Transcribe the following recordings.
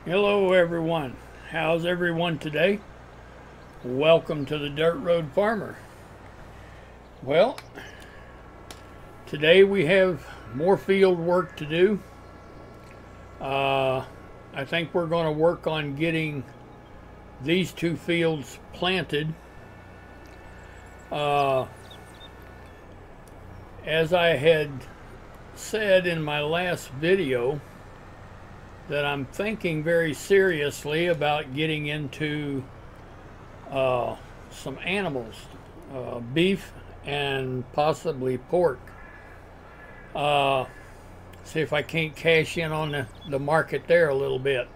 Hello everyone, how's everyone today? Welcome to the Dirt Road Farmer. Well, today we have more field work to do. I think we're going to work on getting these two fields planted. As I had said in my last video, that I'm thinking very seriously about getting into some animals, beef and possibly pork. See if I can't cash in on the market there a little bit.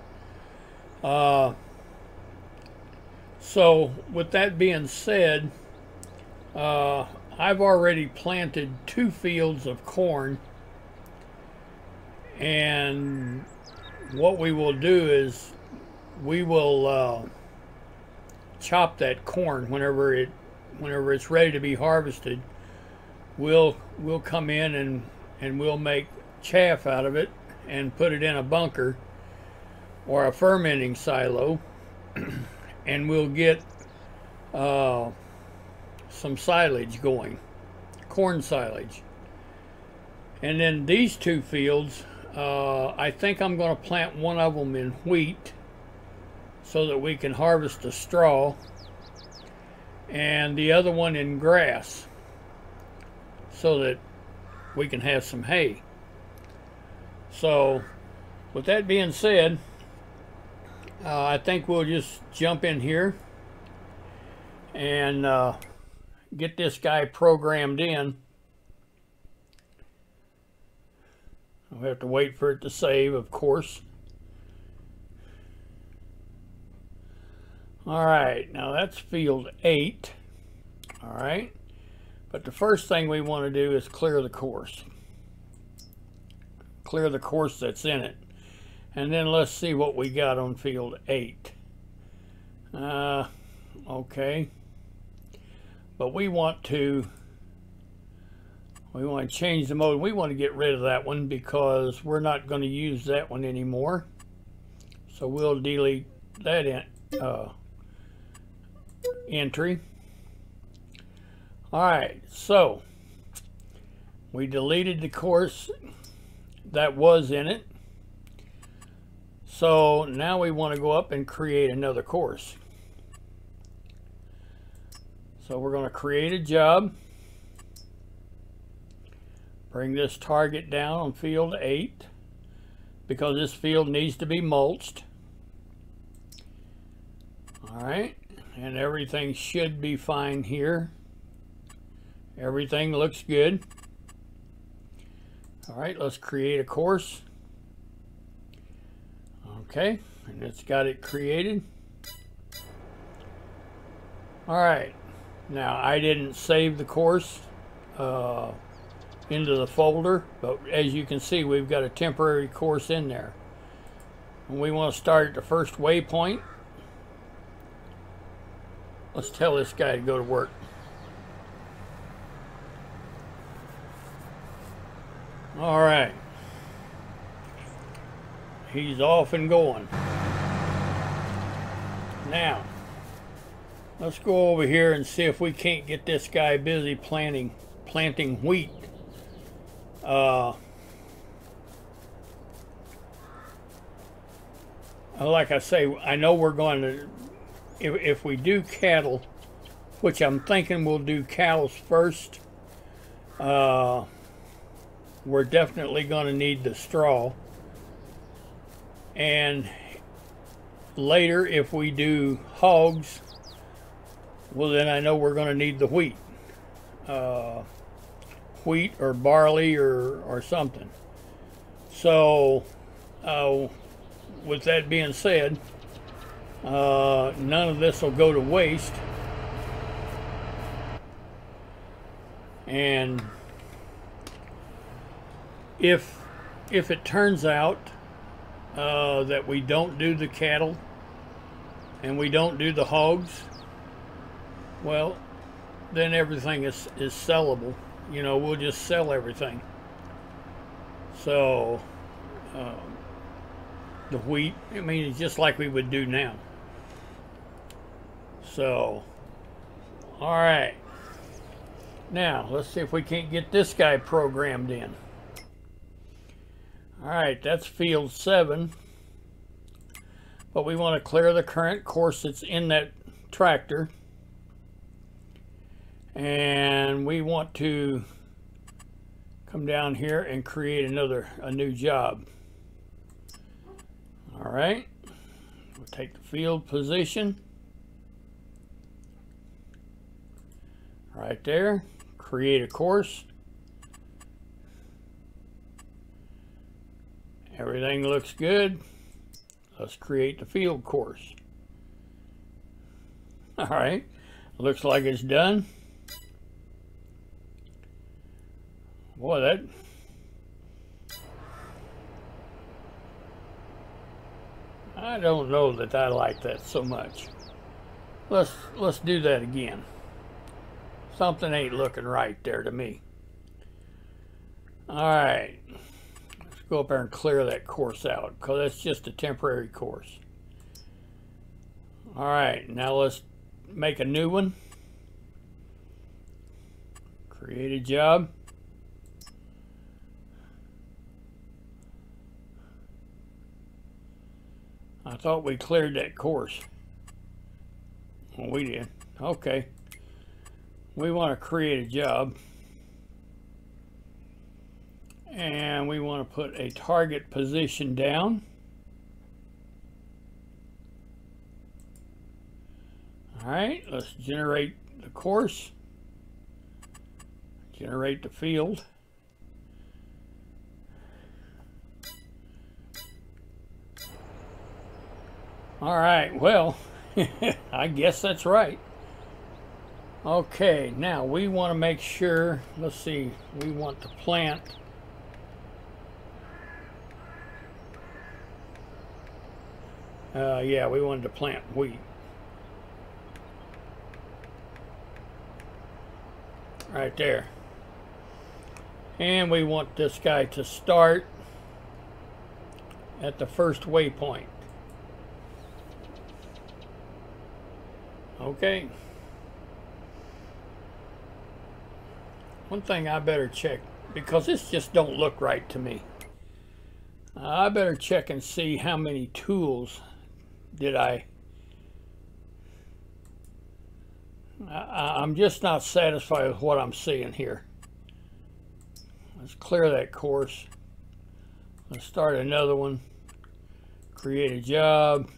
So with that being said, I've already planted 2 fields of corn, and what we will do is we will chop that corn whenever it's ready to be harvested. We'll come in and we'll make chaff out of it and put it in a bunker or a fermenting silo, and we'll get some silage going, corn silage. And then these 2 fields, I think I'm going to plant one of them in wheat so that we can harvest the straw, and the other one in grass so that we can have some hay. So with that being said, I think we'll just jump in here and get this guy programmed in. We have to wait for it to save, of course. Alright, now that's field 8. Alright, but the first thing we want to do is clear the course. Clear the course that's in it. And then let's see what we got on field 8. Okay. But we want to change the mode. We want to get rid of that one because we're not going to use that one anymore. So we'll delete that entry. Alright, so we deleted the course that was in it. So now we want to go up and create another course. So we're going to create a job. Bring this target down on field 8 because this field needs to be mulched. Alright, and everything should be fine here. Everything looks good. Alright, let's create a course. Okay, and it's got it created. Alright, now I didn't save the course into the folder, but as you can see, we've got a temporary course in there. And we want to start at the first waypoint. Let's tell this guy to go to work. All right, he's off and going. Now let's go over here and see if we can't get this guy busy planting wheat. Like I say, I know we're going to, if we do cattle, which I'm thinking we'll do cows first, we're definitely going to need the straw. And later, if we do hogs, well, then I know we're going to need the wheat. Wheat or barley or something. So with that being said, none of this will go to waste, and if it turns out that we don't do the cattle and we don't do the hogs, well, then everything is sellable. You know, we'll just sell everything. So the wheat. I mean, it's just like we would do now. So, all right. Now, let's see if we can't get this guy programmed in. All right, that's field 7. But we want to clear the current course that's in that tractor. And we want to come down here and create a new job. All right, we'll take the field position right there, create a course. Everything looks good. Let's create the field course. All right, looks like it's done. Boy, that I don't know that I like that so much. Let's do that again. Something ain't looking right there to me. All right, let's go up there and clear that course out, because that's just a temporary course. All right, now let's make a new one. Create a job. I thought we cleared that course. Well, we did. Okay. We want to create a job. And we want to put a target position down. All right, let's generate the course. Generate the field. All right, well, I guess that's right. Okay, now we want to make sure, let's see, we want to plant yeah, we wanted to plant wheat. Right there. And we want this guy to start at the first waypoint. Okay. One thing I better check, because this just don't look right to me. I better check and see how many tools did I'm just not satisfied with what I'm seeing here. Let's clear that course. Let's start another one. Create a job.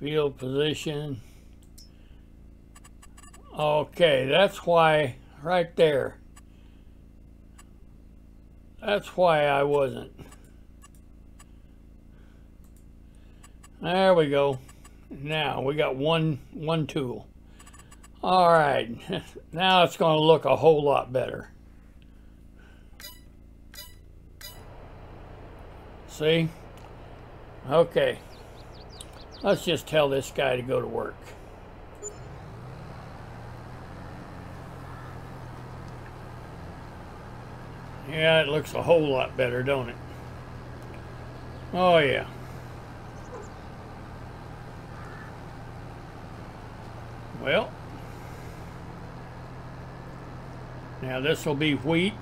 Field position. Okay, that's why, right there. That's why I wasn't. There we go. Now we got one tool. All right, now it's going to look a whole lot better. See? Okay. Let's just tell this guy to go to work. Yeah, it looks a whole lot better, don't it? Oh, yeah. Well, now this will be wheat,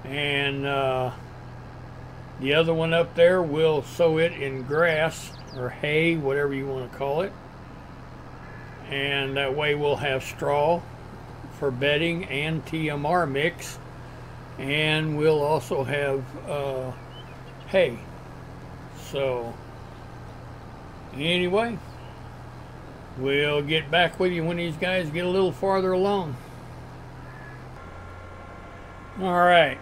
and the other one up there, we'll sow it in grass or hay, whatever you want to call it, and that way we'll have straw for bedding and TMR mix, and we'll also have hay. So anyway, we'll get back with you when these guys get a little farther along. All right,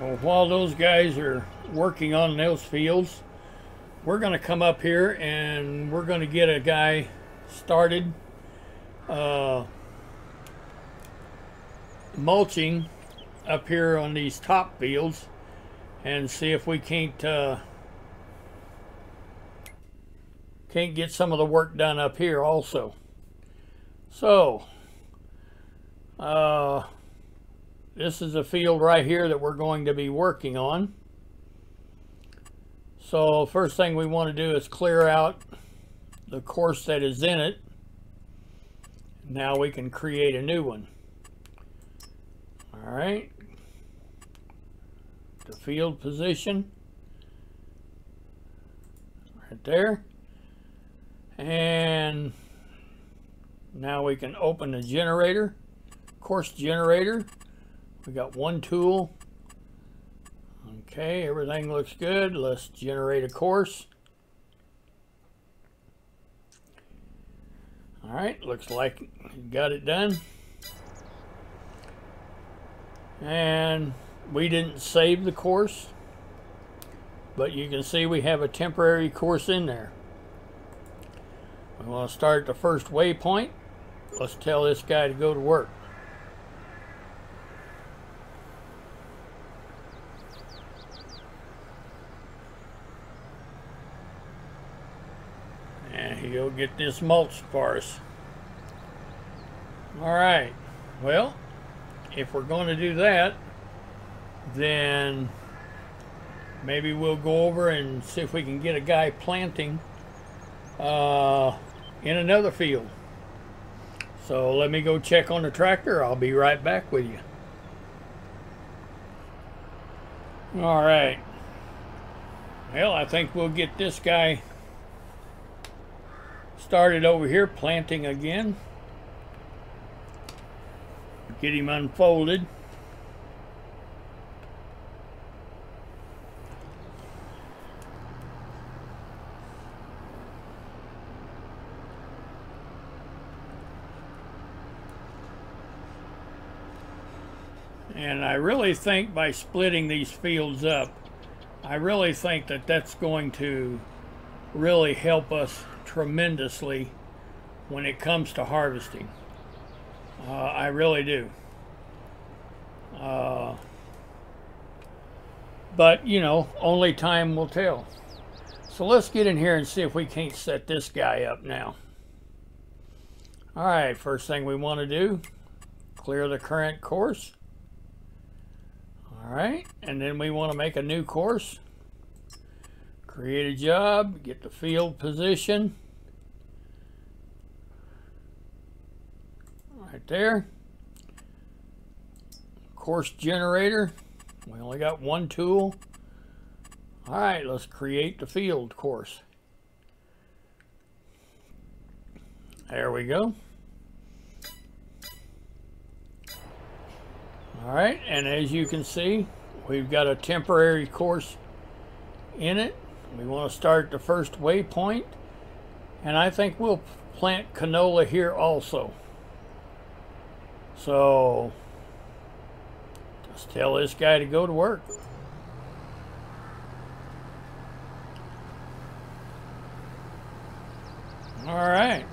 well, while those guys are working on those fields, we're going to come up here and we're going to get a guy started mulching up here on these top fields and see if we can't get some of the work done up here also. So this is a field right here that we're going to be working on. So first thing we want to do is clear out the course that is in it. Now we can create a new one. All right, the field position right there, and now we can open the generator, course generator. We got one tool. Okay, everything looks good. Let's generate a course. All right, looks like you got it done. And we didn't save the course, but you can see we have a temporary course in there. We want to start at the first waypoint. Let's tell this guy to go to work. And he'll get this mulch for us. All right, well, if we're going to do that, then maybe we'll go over and see if we can get a guy planting in another field. So let me go check on the tractor. I'll be right back with you. All right. Well, I think we'll get this guy started over here planting again. Get him unfolded. And I really think by splitting these fields up, I really think that that's going to really help us tremendously when it comes to harvesting. I really do. But, you know, only time will tell. So let's get in here and see if we can't set this guy up now. All right, first thing we want to do, clear the current course. All right, and then we want to make a new course. Create a job, get the field position. Right there. Course generator. We only got one tool. All right, let's create the field course. There we go. All right, and as you can see, we've got a temporary course in it. We want to start the first waypoint, and I think we'll plant canola here also. So just tell this guy to go to work. All right,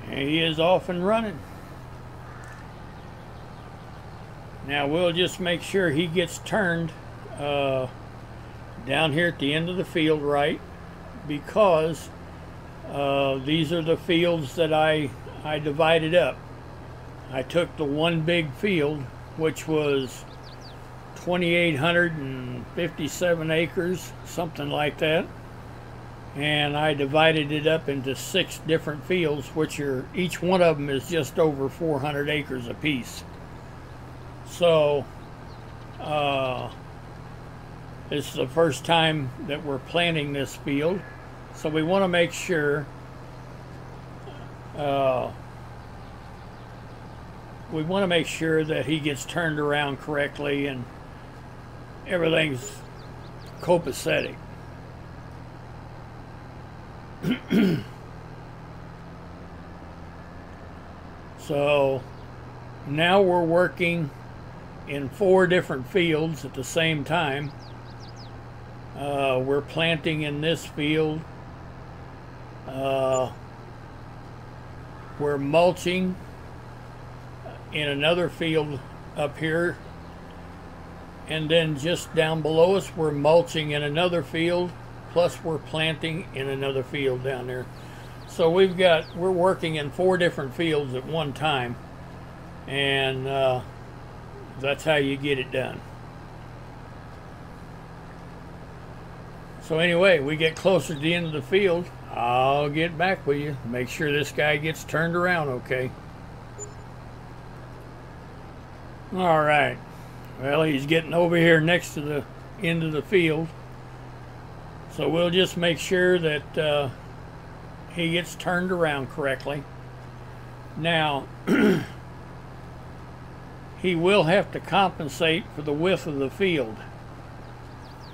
and he is off and running. Now we'll just make sure he gets turned down here at the end of the field, right? Because these are the fields that I divided up. I took the one big field, which was 2,857 acres, something like that, and I divided it up into 6 different fields, which are, each one of them is just over 400 acres apiece. So this is the first time that we're planting this field, so we want to make sure that he gets turned around correctly and everything's copacetic. So now we're working in 4 different fields at the same time. We're planting in this field. We're mulching in another field up here, and then just down below us we're mulching in another field, plus we're planting in another field down there. So we're working in 4 different fields at one time, and that's how you get it done. So anyway, we get closer to the end of the field. I'll get back with you. Make sure this guy gets turned around okay. All right. Well, he's getting over here next to the end of the field. So we'll just make sure that he gets turned around correctly. Now, he will have to compensate for the width of the field.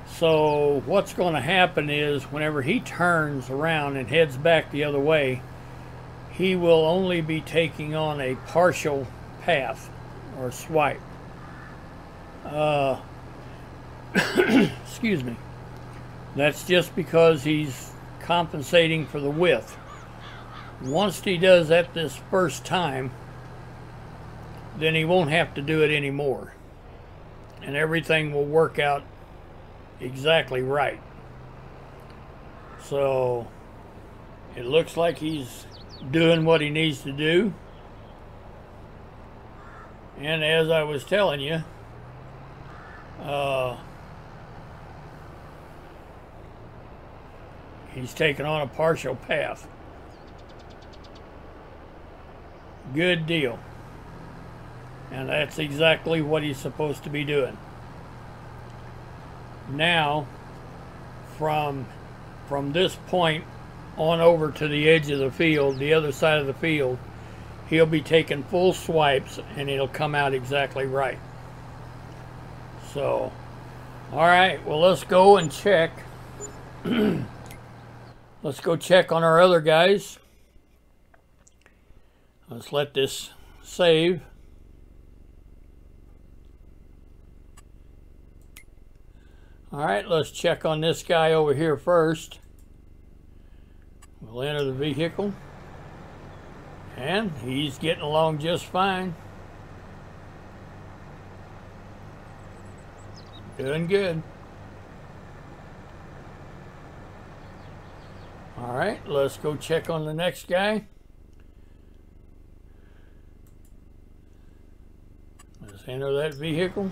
So what's going to happen is whenever he turns around and heads back the other way, he will only be taking on a partial path or swipe. Excuse me. That's just because he's compensating for the width. Once he does that this first time, then he won't have to do it anymore. And everything will work out exactly right. So it looks like he's doing what he needs to do. And as I was telling you, he's taking on a partial path. Good deal. And that's exactly what he's supposed to be doing. Now, from this point on over to the edge of the field, the other side of the field, he'll be taking full swipes and it'll come out exactly right. So, all right, well, let's go and check. Let's go check on our other guys. Let's let this save. All right, let's check on this guy over here first. We'll enter the vehicle. And he's getting along just fine. Doing good. All right, let's go check on the next guy. Let's enter that vehicle.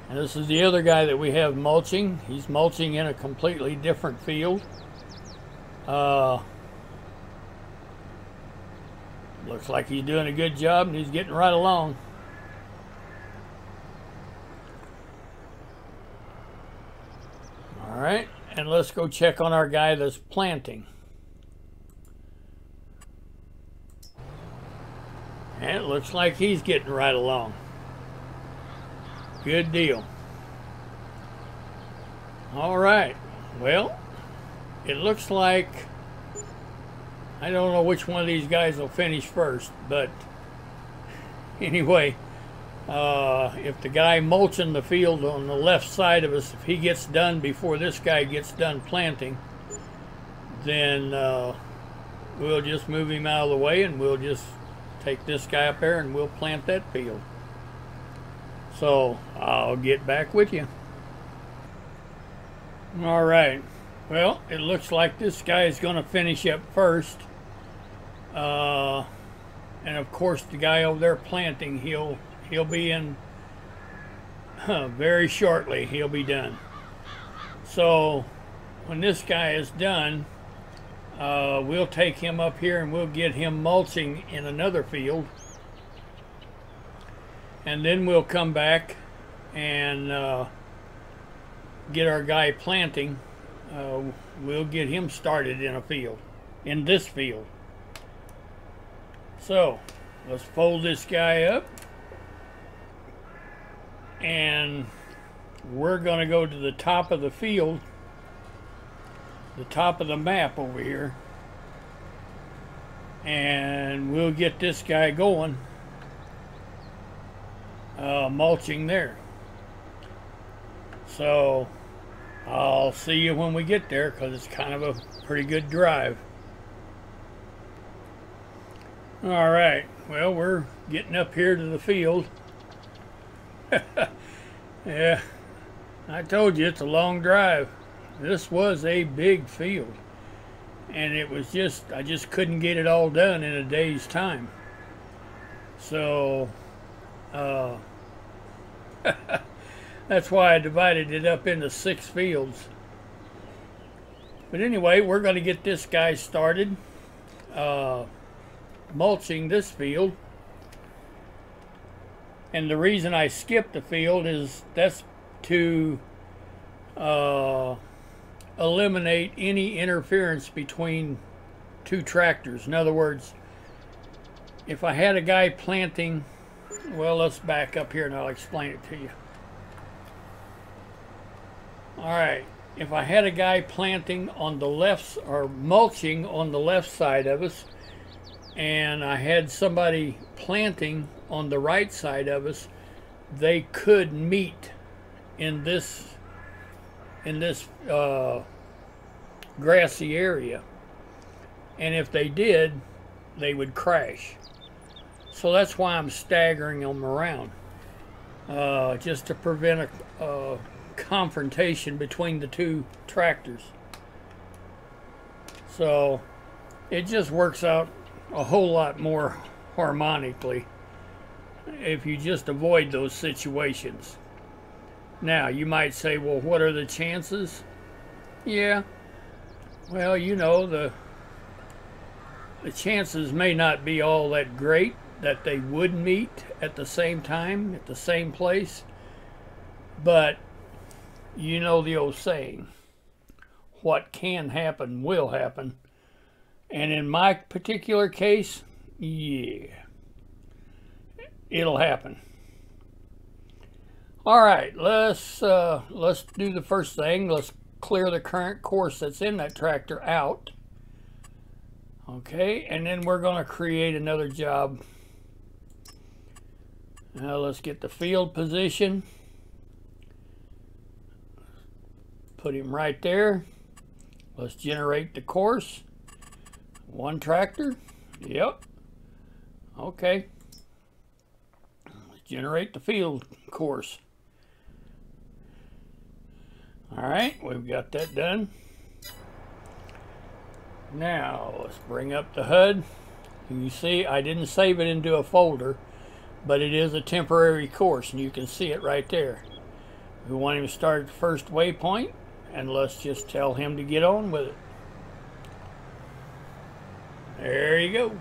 And this is the other guy that we have mulching. He's mulching in a completely different field. Looks like he's doing a good job and he's getting right along. All right, and let's go check on our guy that's planting. And it looks like he's getting right along. Good deal. All right. Well, it looks like I don't know which one of these guys will finish first, but anyway, if the guy mulching the field on the left side of us, if he gets done before this guy gets done planting, then we'll just move him out of the way and we'll just take this guy up there and we'll plant that field. So I'll get back with you. All right. Well, it looks like this guy is going to finish up first. And of course, the guy over there planting, he'll be in very shortly. He'll be done. So when this guy is done, we'll take him up here and we'll get him mulching in another field. And then we'll come back and get our guy planting. We'll get him started in a field, in this field. So let's fold this guy up. And we're going to go to the top of the field, the top of the map over here. And we'll get this guy going. Mulching there. So I'll see you when we get there because it's kind of a pretty good drive. All right, well, we're getting up here to the field. Yeah, I told you it's a long drive. This was a big field and it was just, I just couldn't get it all done in a day's time. So that's why I divided it up into 6 fields. But anyway, we're going to get this guy started, mulching this field. And the reason I skipped the field is that's to eliminate any interference between 2 tractors. In other words, if I had a guy planting, well, let's back up here and I'll explain it to you. All right, if I had a guy planting on the left, or mulching on the left side of us, and I had somebody planting on the right side of us, they could meet in this grassy area, and if they did, they would crash. So that's why I'm staggering them around, just to prevent a confrontation between the 2 tractors. So it just works out a whole lot more harmonically if you just avoid those situations. Now you might say, well, what are the chances? Yeah, well, you know, the chances may not be all that great that they would meet at the same time at the same place, but you know the old saying, what can happen will happen. And in my particular case, yeah, it'll happen. All right, let's do the first thing. Let's clear the current course that's in that tractor out. Okay, and then we're going to create another job. Now let's get the field position. Put him right there. Let's generate the course. 1 tractor. Yep. Okay. Let's generate the field course. All right, we've got that done. Now let's bring up the HUD. You see, I didn't save it into a folder, but it is a temporary course, and you can see it right there. We want him to start at the first waypoint, and let's just tell him to get on with it. There he goes.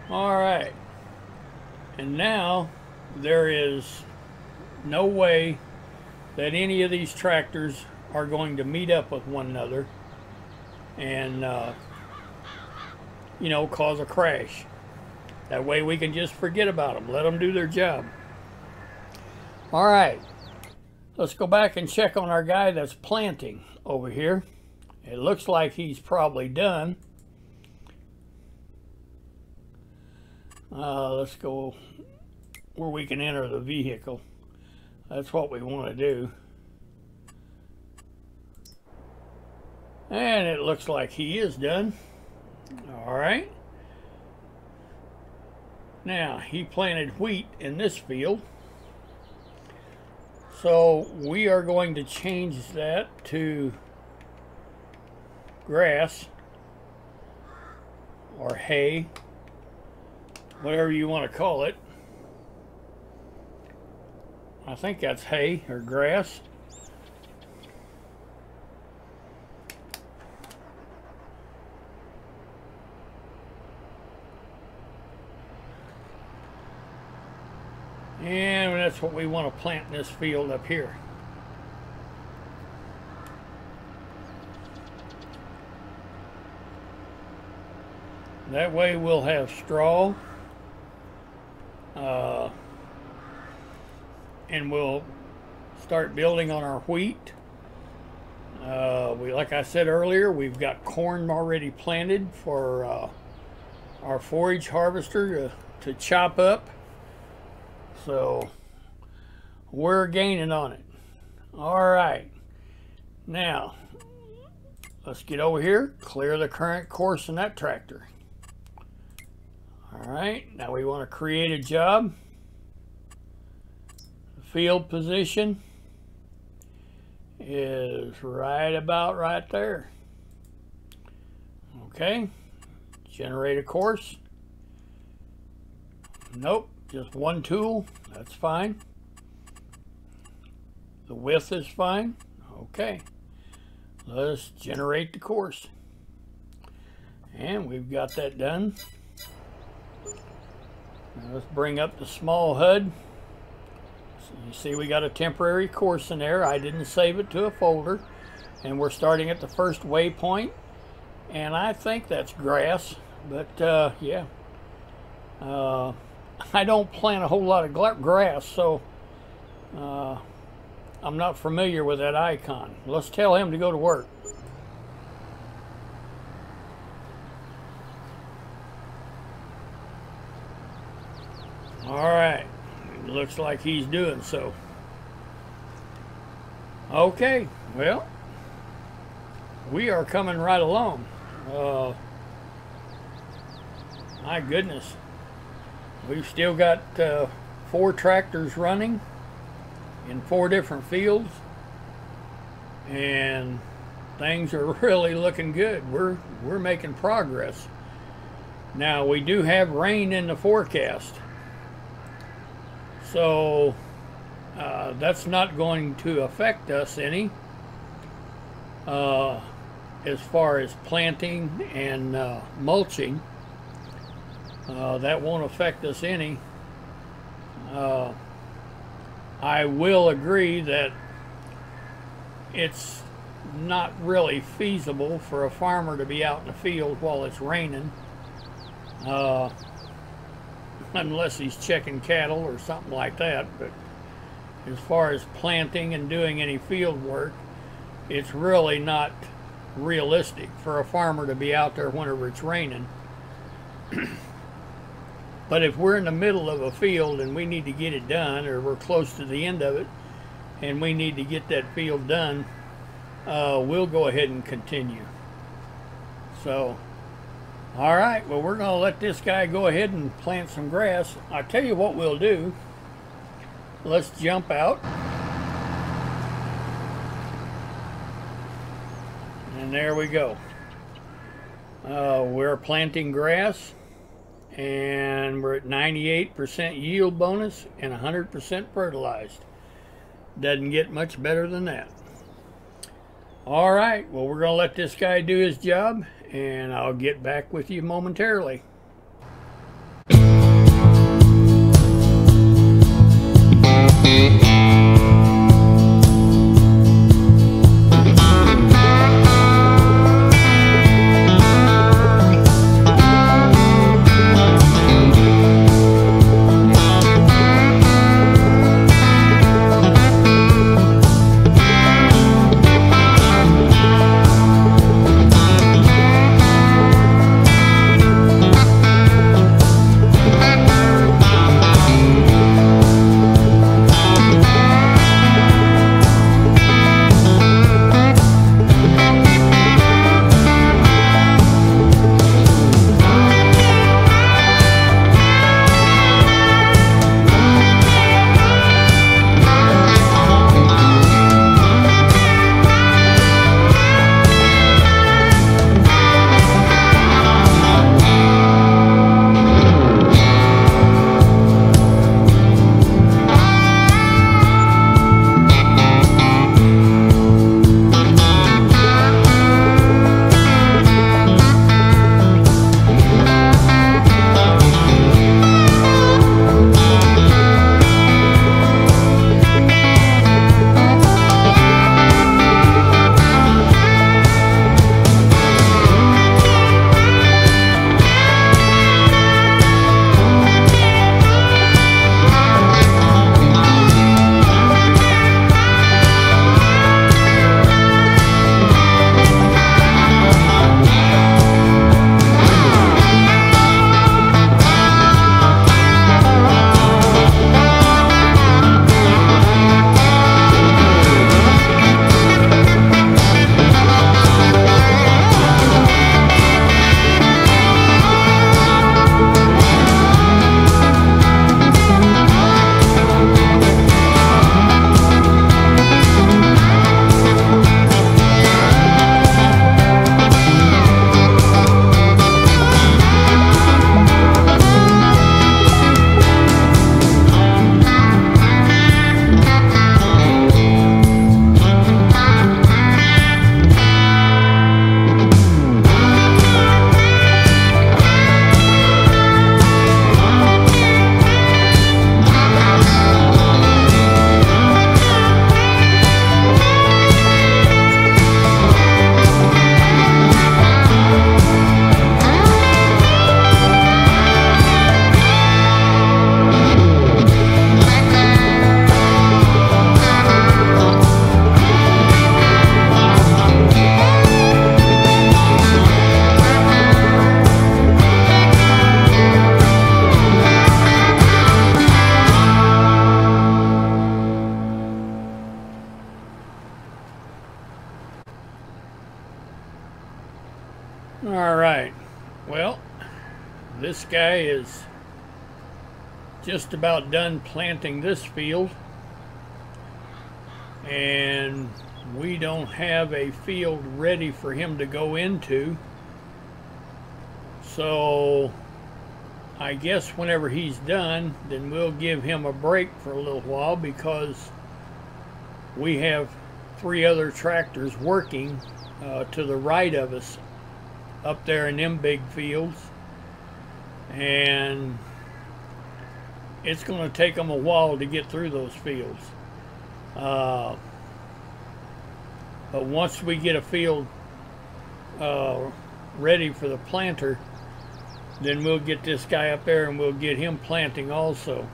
All right. And now there is no way that any of these tractors are going to meet up with one another and, you know, cause a crash. That way we can just forget about them. Let them do their job. All right. Let's go back and check on our guy that's planting over here. It looks like he's probably done. Let's go where we can enter the vehicle. That's what we want to do. And it looks like he is done. All right. Now, he planted wheat in this field. So we are going to change that to grass or hay, whatever you want to call it. I think that's hay or grass. And that's what we want to plant in this field up here. That way we'll have straw, and we'll start building on our wheat. Like I said earlier, we've got corn already planted for our forage harvester to chop up. So we're gaining on it. All right. Now, let's get over here, clear the current course in that tractor. All right, now we want to create a job. The field position is right about right there. Okay, generate a course. Nope, just one tool. That's fine. The width is fine. Okay. Let's generate the course. And we've got that done. Now let's bring up the small HUD. So you see we got a temporary course in there. I didn't save it to a folder. And we're starting at the first waypoint. And I think that's grass. But yeah. I don't plant a whole lot of grass, so I'm not familiar with that icon. Let's tell him to go to work. Alright, looks like he's doing so. Okay, well, we are coming right along. My goodness, we've still got 4 tractors running in 4 different fields, and things are really looking good. We're making progress. Now we do have rain in the forecast, so that's not going to affect us any as far as planting and mulching. That won't affect us any. I will agree that it's not really feasible for a farmer to be out in the field while it's raining, unless he's checking cattle or something like that. But as far as planting and doing any field work, it's really not realistic for a farmer to be out there whenever it's raining. But if we're in the middle of a field and we need to get it done, or we're close to the end of it and we need to get that field done, we'll go ahead and continue. So, all right, well, we're going to let this guy go ahead and plant some grass. I'll tell you what we'll do. Let's jump out. And there we go. We're planting grass, and we're at 98% yield bonus and 100% fertilized. Doesn't get much better than that. All right, well, we're going to let this guy do his job, and I'll get back with you momentarily. right, well, this guy is just about done planting this field, and we don't have a field ready for him to go into, so I guess whenever he's done, then we'll give him a break for a little while, because we have 3 other tractors working to the right of us up there in them big fields, and it's going to take them a while to get through those fields. But once we get a field ready for the planter, then we'll get this guy up there and we'll get him planting also.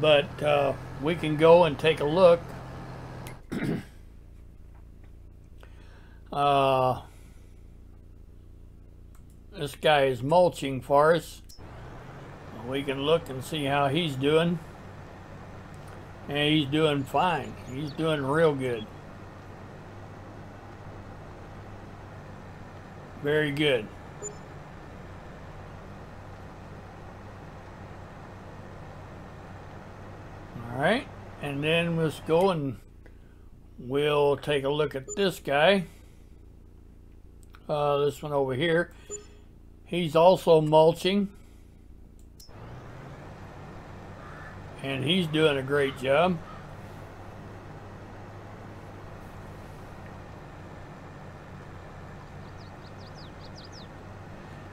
But we can go and take a look. This guy is mulching for us. We can look and see how he's doing. And he's doing fine. He's doing real good. Very good. Alright, and then let's go and we'll take a look at this guy. This one over here. He's also mulching. And he's doing a great job.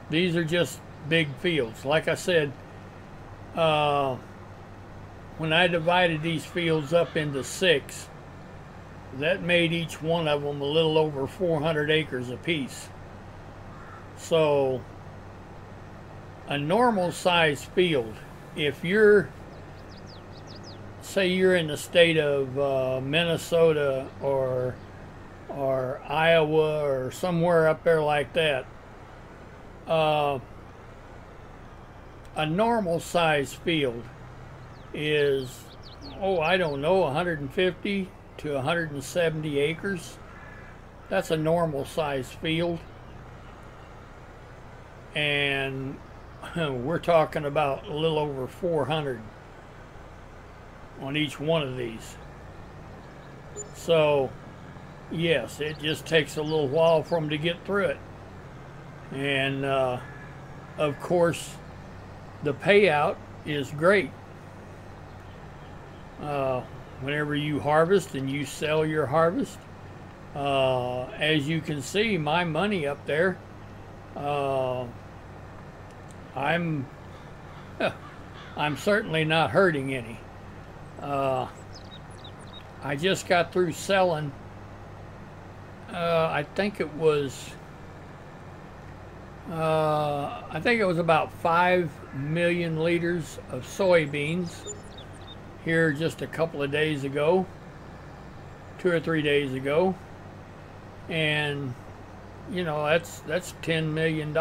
These are just big fields. Like I said, when I divided these fields up into 6, that made each one of them a little over 400 acres apiece. So a normal size field, if you're, say you're in the state of Minnesota or Iowa or somewhere up there like that, a normal size field is, oh, I don't know, 150 to 170 acres. That's a normal size field. And we're talking about a little over 400 on each one of these. So yes, it just takes a little while for them to get through it. And of course the payout is great. Whenever you harvest and you sell your harvest, as you can see, my money up there, I'm certainly not hurting any. I just got through selling, I think it was about 5 million liters of soybeans here just a couple of days ago, 2 or 3 days ago, and you know, that's $10 million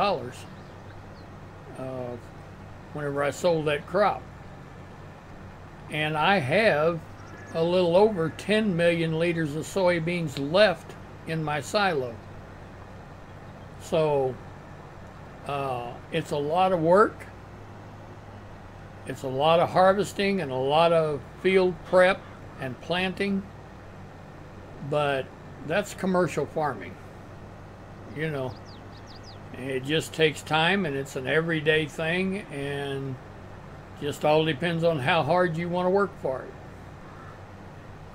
whenever I sold that crop. And I have a little over 10 million liters of soybeans left in my silo. So it's a lot of work. It's a lot of harvesting and a lot of field prep and planting, but that's commercial farming. You know, it just takes time, and it's an everyday thing, and just all depends on how hard you want to work for it.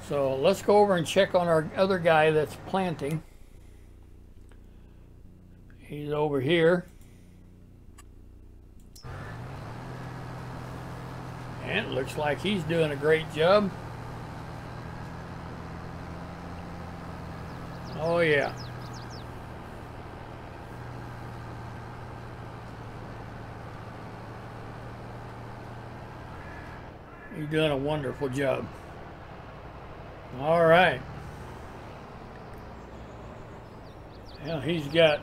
So let's go over and check on our other guy that's planting. He's over here. And it looks like he's doing a great job. Oh yeah. He's doing a wonderful job. All right. Well, he's got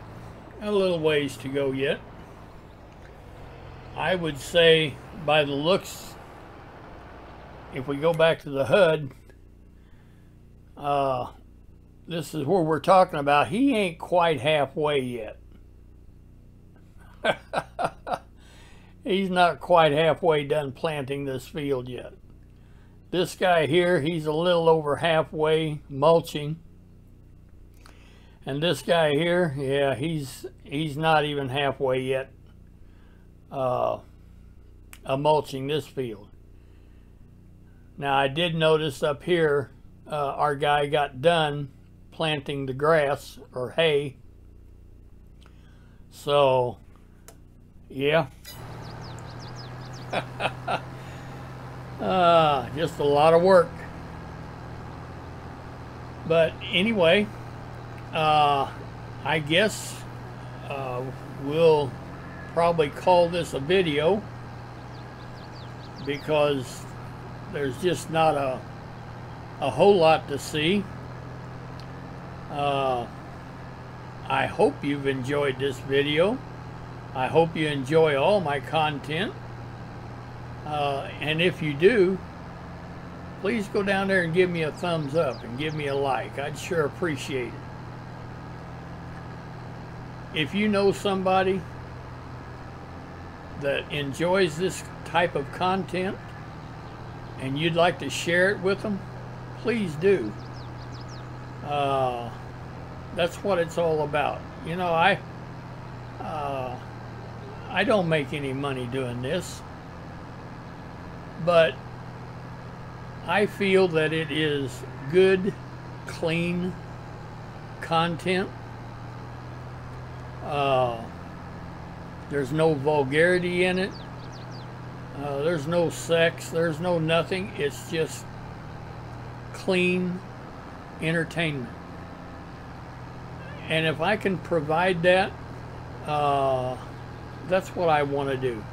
a little ways to go yet. I would say by the looks, if we go back to the HUD, this is where we're talking about. He ain't quite halfway yet. He's not quite halfway done planting this field yet. This guy here, he's a little over halfway mulching. And this guy here, yeah, he's not even halfway yet mulching this field. Now I did notice up here, our guy got done planting the grass or hay. So, yeah. Just a lot of work. But anyway, I guess we'll probably call this a video, because there's just not a whole lot to see. I hope you've enjoyed this video. I hope you enjoy all my content. And if you do, please go down there and give me a thumbs up and give me a like. I'd sure appreciate it. If you know somebody that enjoys this type of content and you'd like to share it with them, please do. That's what it's all about. You know, I don't make any money doing this, but I feel that it is good, clean content. There's no vulgarity in it. There's no sex. There's no nothing. It's just clean entertainment. And if I can provide that, that's what I want to do.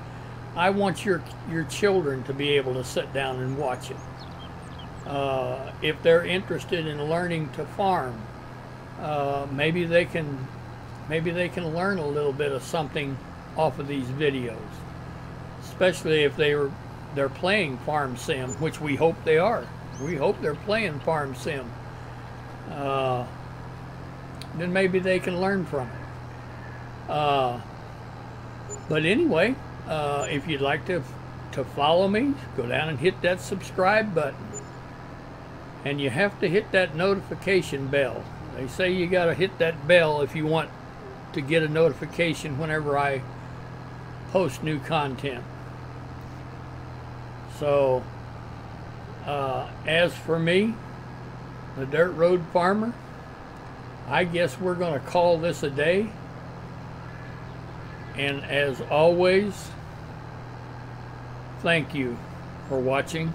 I want your children to be able to sit down and watch it. If they're interested in learning to farm, maybe they can learn a little bit of something off of these videos, especially if they're playing Farm Sim, which we hope they are. We hope they're playing Farm Sim. Then maybe they can learn from it. But anyway, if you'd like to follow me, go down and hit that subscribe button. And you have to hit that notification bell. They say you got to hit that bell if you want to get a notification whenever I post new content. So, as for me, the Dirt Road Farmer, I guess we're going to call this a day. And as always, thank you for watching.